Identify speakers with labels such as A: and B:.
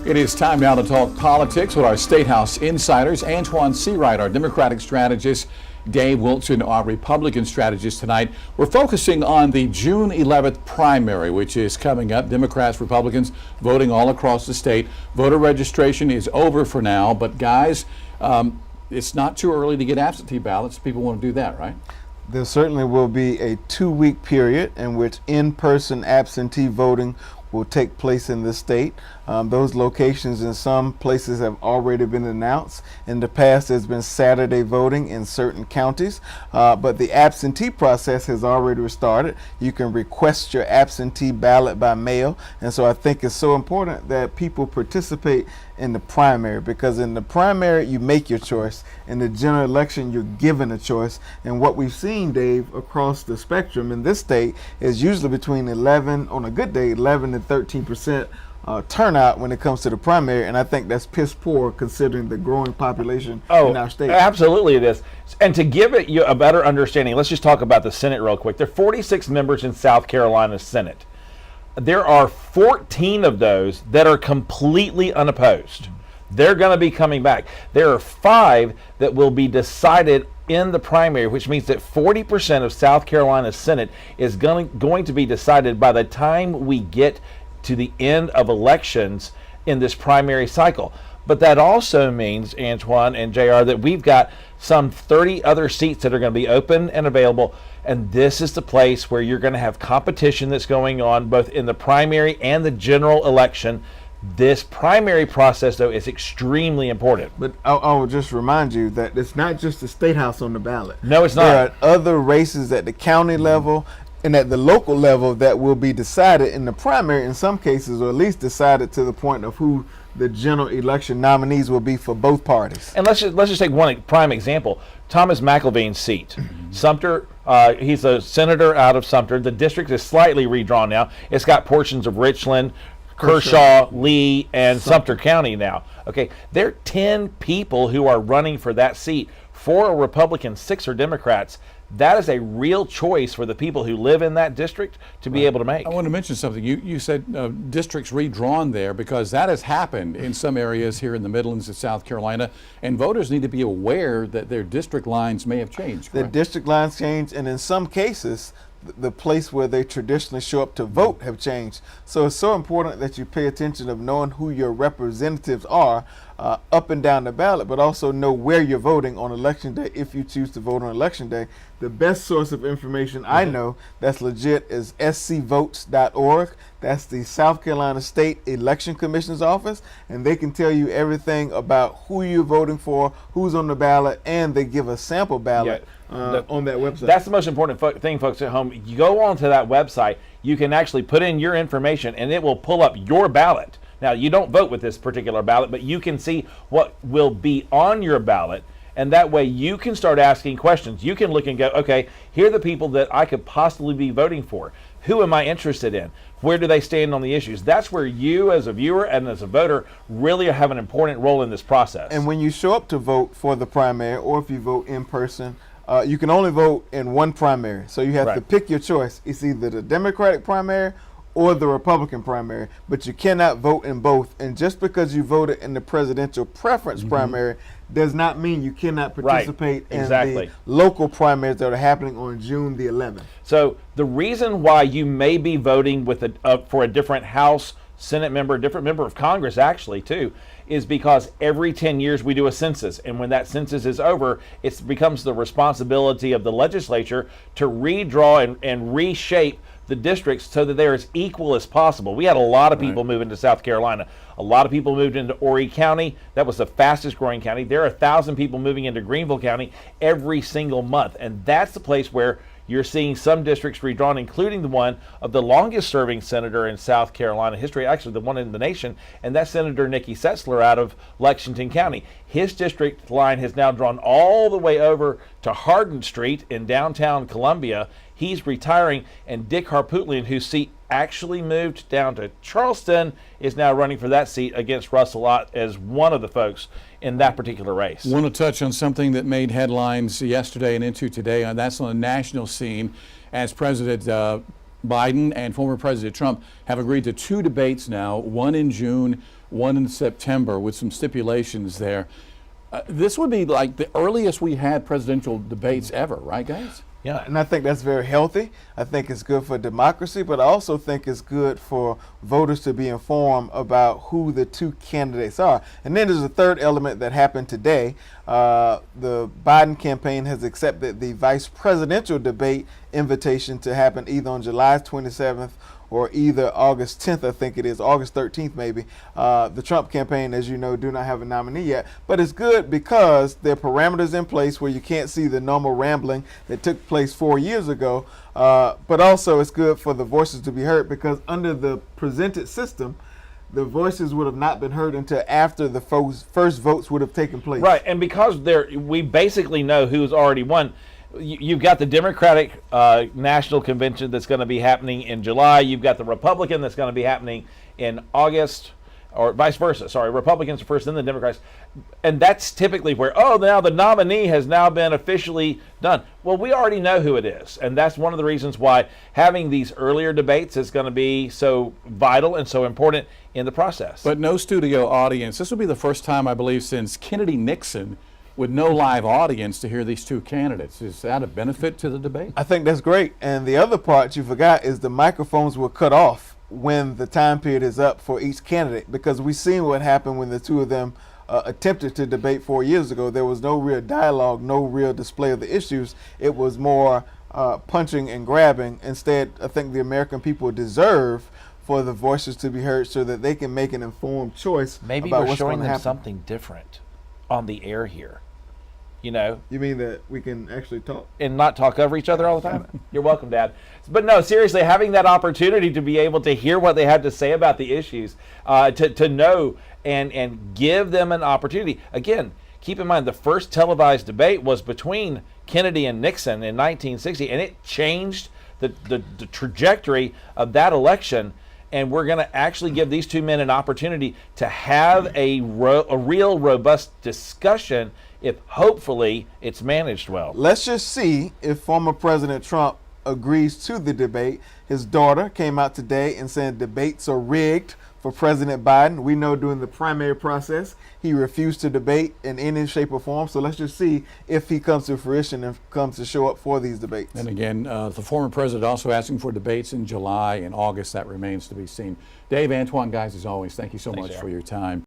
A: It is time now to talk politics with our State House insiders. Antoine Seawright, our Democratic strategist, Dave Wilson, our Republican strategist tonight. We're focusing on the June 11th primary, which is coming up. Democrats, Republicans voting all across the state. Voter registration is over for now, but guys, it's not too early to get absentee ballots. People want to do that, right?
B: There certainly will be a 2-week period in which in-person absentee voting will take place in the state. Those locations in some places have already been announced. In the past, there's been Saturday voting in certain counties, but the absentee process has already started. You can request your absentee ballot by mail, and so I think it's so important that people participate in the primary, because in the primary you make your choice. In the general election you're given a choice, and what we've seen, Dave, across the spectrum in this state is usually between 11, on a good day, 11 and 13% turnout when it comes to the primary, and I think that's piss poor considering the growing population in our state.
C: Absolutely it is. And to give it you a better understanding, let's just talk about the Senate real quick. There are 46 members in South Carolina's Senate. There are 14 of those that are completely unopposed. They're going to be coming back. There are 5 that will be decided in the primary, which means that 40% of South Carolina's Senate is going to be decided by the time we get to the end of elections in this primary cycle. But that also means, Antoine and JR, that we've got some 30 other seats that are going to be open and available. And this is the place where you're going to have competition that's going on both in the primary and the general election. This primary process, though, is extremely important.
B: But I will just remind you that it's not just the State House on the ballot.
C: No, it's not.
B: There are other races at the county level and at the local level that will be decided in the primary in some cases, or at least decided to the point of who the general election nominees will be for both parties.
C: And let's just take one prime example. Thomas McElveen's seat. Sumter, he's a senator out of Sumter. The district is slightly redrawn now. It's got portions of Richland, Kershaw, Lee, and Sumter County now. Okay, there are 10 people who are running for that seat. 4 are Republicans, 6 are Democrats. That is a real choice for the people who live in that district to be able to make.
A: I want to mention something. You said districts redrawn there, because that has happened in some areas here in the Midlands of South Carolina, and voters need to be aware that their district lines may have changed.
B: The district lines change, and in some cases the place where they traditionally show up to vote have changed. So it's so important that you pay attention of knowing who your representatives are up and down the ballot, but also know where you're voting on election day if you choose to vote on election day. The best source of information I know that's legit is scvotes.org. That's the South Carolina State Election Commission's office, and they can tell you everything about who you're voting for, who's on the ballot, and they give a sample ballot on that website.
C: That's the most important thing, folks at home. You go onto that website, you can actually put in your information, and it will pull up your ballot. Now, you don't vote with this particular ballot, but you can see what will be on your ballot, and that way you can start asking questions. You can look and go, okay, here are the people that I could possibly be voting for. Who am I interested in? Where do they stand on the issues? That's where you as a viewer and as a voter really have an important role in this process.
B: And when you show up to vote for the primary, or if you vote in person, you can only vote in one primary. So you have to pick your choice. It's either the Democratic primary or the Republican primary, but you cannot vote in both. And just because you voted in the presidential preference primary does not mean you cannot participate in the local primaries that are happening on June the 11th.
C: So the reason why you may be voting with for a different House, Senate member, a different member of Congress actually too, is because every 10 years we do a census, and when that census is over, it becomes the responsibility of the legislature to redraw and reshape the districts so that they're as equal as possible. We had a lot of people move into South Carolina. A lot of people moved into Horry County. That was the fastest growing county. There are 1,000 people moving into Greenville County every single month, and that's the place where you're seeing some districts redrawn, including the one of the longest serving senator in South Carolina history, actually the one in the nation, and that's Senator Nikki Setzler out of Lexington County. His district line has now drawn all the way over to Hardin Street in downtown Columbia. He's retiring, and Dick Harpootlian, whose seat actually moved down to Charleston, is now running for that seat against Russell Ott as one of the folks in that particular race.
A: I want to touch on something that made headlines yesterday and into today, and that's on the national scene as President Biden and former President Trump have agreed to 2 debates now, one in June, one in September, with some stipulations there. This would be like the earliest we had presidential debates ever, right, guys?
B: Yeah, and I think that's very healthy. I think it's good for democracy, but I also think it's good for voters to be informed about who the 2 candidates are. And then there's a third element that happened today. The Biden campaign has accepted the vice presidential debate invitation to happen either on July 27th or either August 10th, I think it is, August 13th maybe. The Trump campaign, as you know, do not have a nominee yet. But it's good because there are parameters in place where you can't see the normal rambling that took place 4 years ago. But also it's good for the voices to be heard because under the presented system, the voices would have not been heard until after the first votes would have taken place.
C: Right, and because we basically know who's already won. You've got the Democratic National Convention that's going to be happening in July. You've got the Republican that's going to be happening in August, or vice versa. Sorry, Republicans are first, then the Democrats. And that's typically where, now the nominee has now been officially done. Well, we already know who it is. And that's one of the reasons why having these earlier debates is going to be so vital and so important in the process.
A: But no studio audience. This will be the first time, I believe, since Kennedy-Nixon with no live audience to hear these 2 candidates. Is that a benefit to the debate?
B: I think that's great. And the other part you forgot is the microphones were cut off when the time period is up for each candidate, because we've seen what happened when the 2 of them attempted to debate 4 years ago. There was no real dialogue, no real display of the issues. It was more punching and grabbing. Instead, I think the American people deserve for the voices to be heard so that they can make an informed choice
C: Maybe
B: about
C: we're
B: what's
C: showing
B: going to
C: them
B: happen.
C: something different on the air here. You know,
B: You mean that we can actually talk?
C: and not talk over each other all the time. You're welcome, Dad. But no, seriously, having that opportunity to be able to hear what they had to say about the issues, to know and give them an opportunity. Again, keep in mind the first televised debate was between Kennedy and Nixon in 1960, and it changed the trajectory of that election. And we're going to actually give these 2 men an opportunity to have a real robust discussion if hopefully it's managed well.
B: Let's just see if former President Trump agrees to the debate. His daughter came out today and said debates are rigged for President Biden. We know during the primary process, he refused to debate in any shape or form. So let's just see if he comes to fruition and comes to show up for these debates.
A: And again, the former president also asking for debates in July and August. That remains to be seen. Dave, Antoine, guys, as always, thank you so much for your time.